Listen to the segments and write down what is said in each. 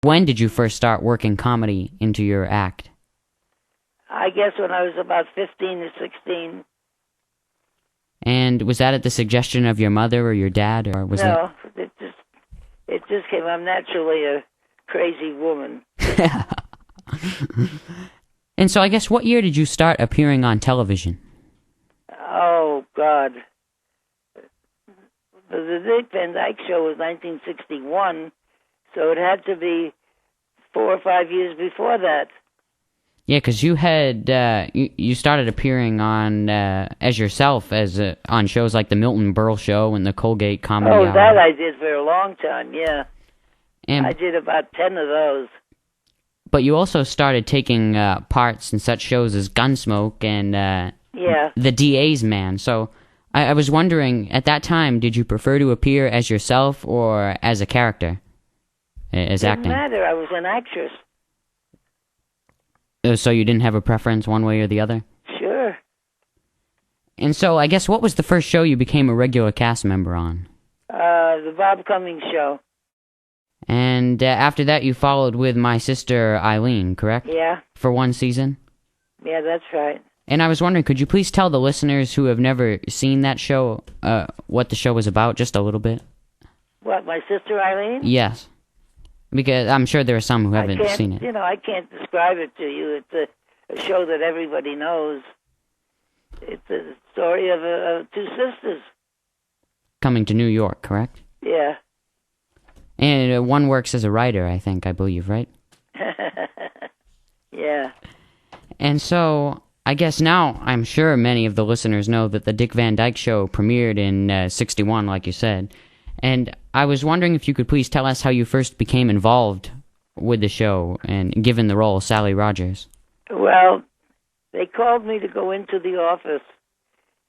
When did you first start working comedy into your act? I guess when I was about 15 or 16. And was that at the suggestion of your mother or your dad, or was No, it just came. I'm naturally a crazy woman. And so I guess what year did you start appearing on television? Oh, God. The Dick Van Dyke Show was 1961, so it had to be 4 or 5 years before that. Yeah, because you had you started appearing on as yourself on shows like the Milton Berle Show and the Colgate Comedy Hour. Oh, that I did for a long time, yeah. And, I did about 10 of those. But you also started taking parts in such shows as Gunsmoke and The DA's Man. So I was wondering, at that time, did you prefer to appear as yourself or as a character? As acting? Didn't matter. I was an actress. So you didn't have a preference one way or the other? Sure. And so I guess what was the first show you became a regular cast member on? The Bob Cummings Show. And after that you followed with My Sister Eileen, correct? Yeah. For one season? Yeah, that's right. And I was wondering, could you please tell the listeners who have never seen that show what the show was about, just a little bit? What, My Sister Eileen? Yes. Because I'm sure there are some who haven't seen it. You know, I can't describe it to you. It's a show that everybody knows. It's a story of two sisters. Coming to New York, correct? Yeah. And one works as a writer, I believe, right? Yeah. And so, I guess now, I'm sure many of the listeners know that the Dick Van Dyke Show premiered in 61, like you said. And I was wondering if you could please tell us how you first became involved with the show and given the role of Sally Rogers. Well, they called me to go into the office,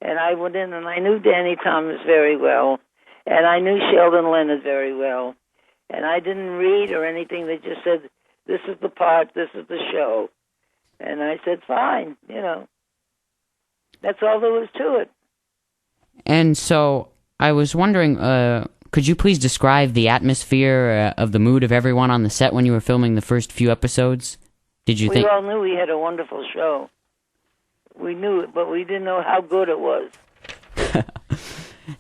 and I went in, and I knew Danny Thomas very well, and I knew Sheldon Leonard very well. And I didn't read or anything. They just said, this is the part, this is the show. And I said, fine, you know. That's all there was to it. And so, I was wondering, could you please describe the atmosphere of the mood of everyone on the set when you were filming the first few episodes? We all knew we had a wonderful show. We knew it, but we didn't know how good it was.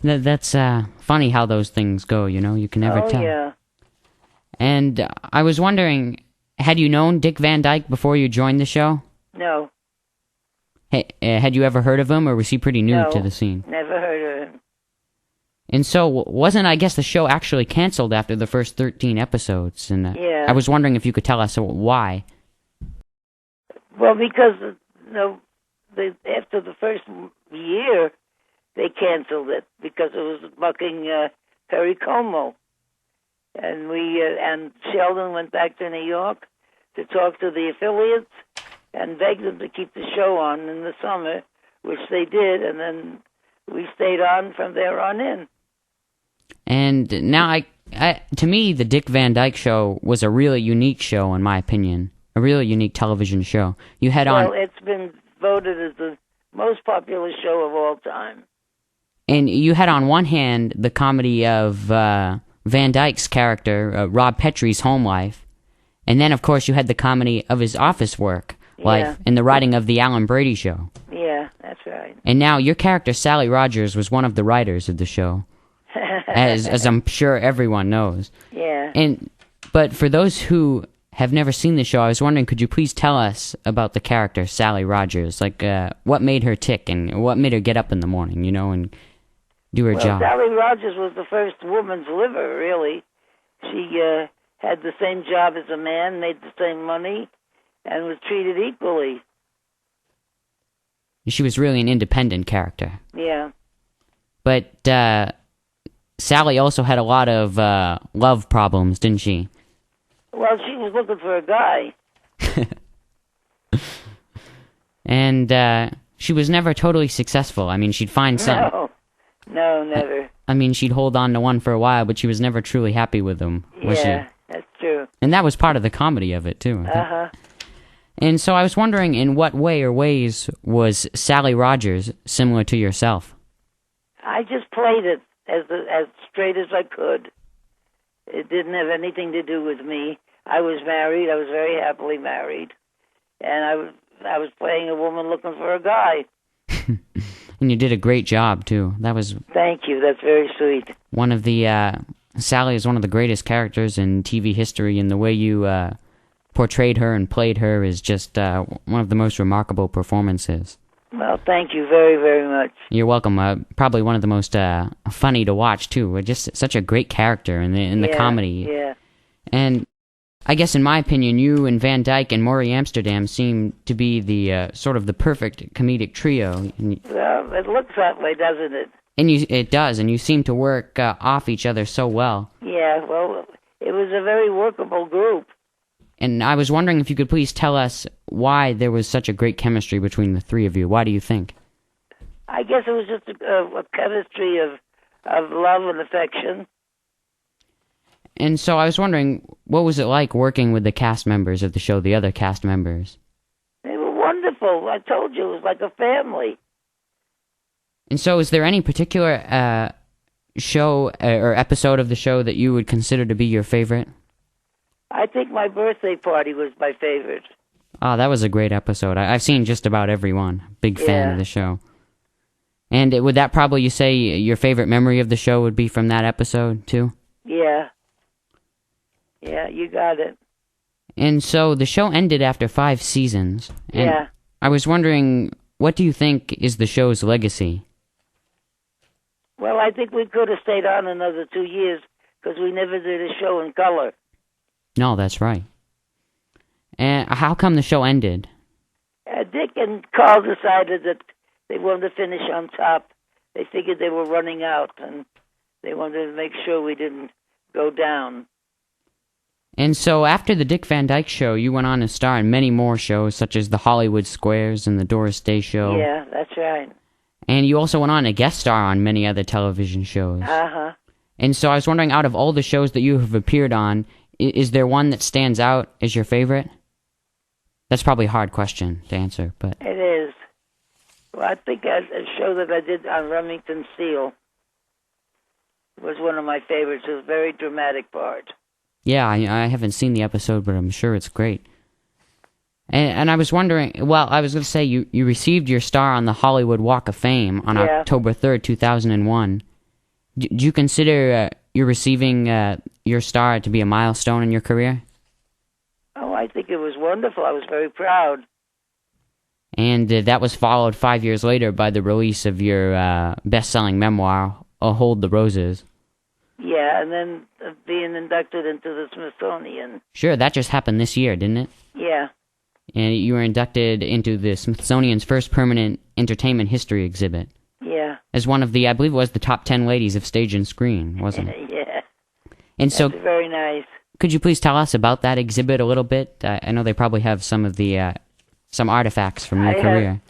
That's funny how those things go, you know? You can never tell. Oh, yeah. And I was wondering, had you known Dick Van Dyke before you joined the show? No. Hey, had you ever heard of him, or was he pretty new to the scene? Never heard of him. And so, wasn't, I guess, the show actually canceled after the first 13 episodes? And yeah. I was wondering if you could tell us why. Well, because after the first year, they canceled it because it was bucking Perry Como. And and Sheldon went back to New York to talk to the affiliates and begged them to keep the show on in the summer, which they did, and then we stayed on from there on in. And now, to me, the Dick Van Dyke Show was a really unique show, in my opinion. A really unique television show. You had Well, it's been voted as the most popular show of all time. And you had on one hand the comedy of Van Dyke's character, Rob Petrie's home life. And then, of course, you had the comedy of his office work life and the writing of The Alan Brady Show. Yeah, that's right. And now your character, Sally Rogers, was one of the writers of the show, as I'm sure everyone knows. Yeah. But for those who have never seen the show, I was wondering, could you please tell us about the character, Sally Rogers? Like, what made her tick and what made her get up in the morning, you know, and do her job? Sally Rogers was the first woman's liver, really. She had the same job as a man, made the same money, and was treated equally. She was really an independent character. Yeah. But Sally also had a lot of love problems, didn't she? Well, she was looking for a guy. And she was never totally successful. I mean, she'd find some... No, never. I mean, she'd hold on to one for a while, but she was never truly happy with him, was she? Yeah, that's true. And that was part of the comedy of it, too. Uh-huh. And so I was wondering, in what way or ways was Sally Rogers similar to yourself? I just played it as straight as I could. It didn't have anything to do with me. I was married. I was very happily married, and I was playing a woman looking for a guy. And you did a great job too. That was. Thank you. That's very sweet. One of the Sally is one of the greatest characters in TV history, and the way you portrayed her and played her is just one of the most remarkable performances. Well, thank you very, very much. You're welcome. Probably one of the most funny to watch too. Just such a great character in the comedy. Yeah. And I guess in my opinion, you and Van Dyke and Maury Amsterdam seem to be the sort of the perfect comedic trio. Well, it looks that way, doesn't it? And it does, and you seem to work off each other so well. Yeah, well, it was a very workable group. And I was wondering if you could please tell us why there was such a great chemistry between the three of you. Why do you think? I guess it was just a chemistry of love and affection. And so I was wondering, what was it like working with the cast members of the show, the other cast members? They were wonderful. I told you, it was like a family. And so is there any particular show or episode of the show that you would consider to be your favorite? I think my birthday party was my favorite. Oh, that was a great episode. I've seen just about every one. Big fan of the show. And would that probably, you say, your favorite memory of the show would be from that episode, too? Yeah. Yeah, you got it. And so the show ended after 5 seasons. And yeah. I was wondering, what do you think is the show's legacy? Well, I think we could have stayed on another 2 years because we never did a show in color. No, that's right. And how come the show ended? Dick and Carl decided that they wanted to finish on top. They figured they were running out, and they wanted to make sure we didn't go down. And so after the Dick Van Dyke Show, you went on to star in many more shows, such as the Hollywood Squares and the Doris Day Show. Yeah, that's right. And you also went on to guest star on many other television shows. Uh-huh. And so I was wondering, out of all the shows that you have appeared on, is there one that stands out as your favorite? That's probably a hard question to answer, but... It is. Well, I think a show that I did on Remington Steele was one of my favorites. It was a very dramatic part. Yeah, I haven't seen the episode, but I'm sure it's great. And I was wondering, well, I was going to say, you received your star on the Hollywood Walk of Fame on October 3rd, 2001. Do you consider you receiving your star to be a milestone in your career? Oh, I think it was wonderful. I was very proud. And that was followed 5 years later by the release of your best-selling memoir, Hold the Roses. Yeah, and then being inducted into the Smithsonian. Sure, that just happened this year, didn't it? Yeah. And you were inducted into the Smithsonian's first permanent entertainment history exhibit. Yeah. As one of the, I believe it was the top 10 ladies of stage and screen, wasn't it? Yeah. And That's so, very nice. Could you please tell us about that exhibit a little bit? I know they probably have some of the, some artifacts from your career.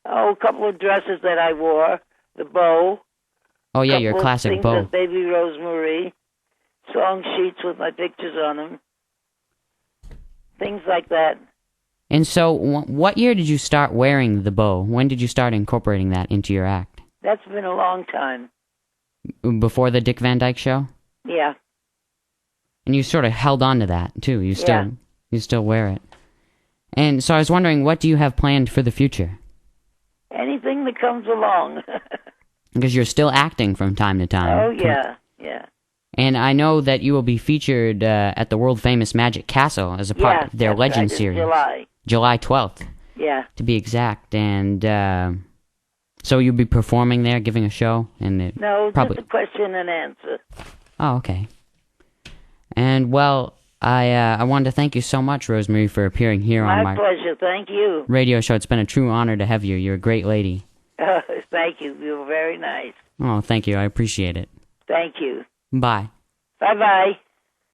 A couple of dresses that I wore, the bow. Oh yeah, your classic bow. Baby Rosemary, song sheets with my pictures on them, things like that. And so, what year did you start wearing the bow? When did you start incorporating that into your act? That's been a long time. Before the Dick Van Dyke Show? Yeah. And you sort of held on to that, too. You still wear it. And so I was wondering, what do you have planned for the future? Anything that comes along. Because you're still acting from time to time. Oh, yeah, yeah. And I know that you will be featured at the world-famous Magic Castle as a part of their Legend series. July 12th. Yeah. To be exact. And so you'll be performing there, giving a show? No, just a question and answer. Oh, okay. And, well, I wanted to thank you so much, Rosemary, for appearing here on my... My pleasure, thank you. ...radio show. It's been a true honor to have you. You're a great lady. Thank you. You were very nice. Oh, thank you. I appreciate it. Thank you. Bye. Bye-bye.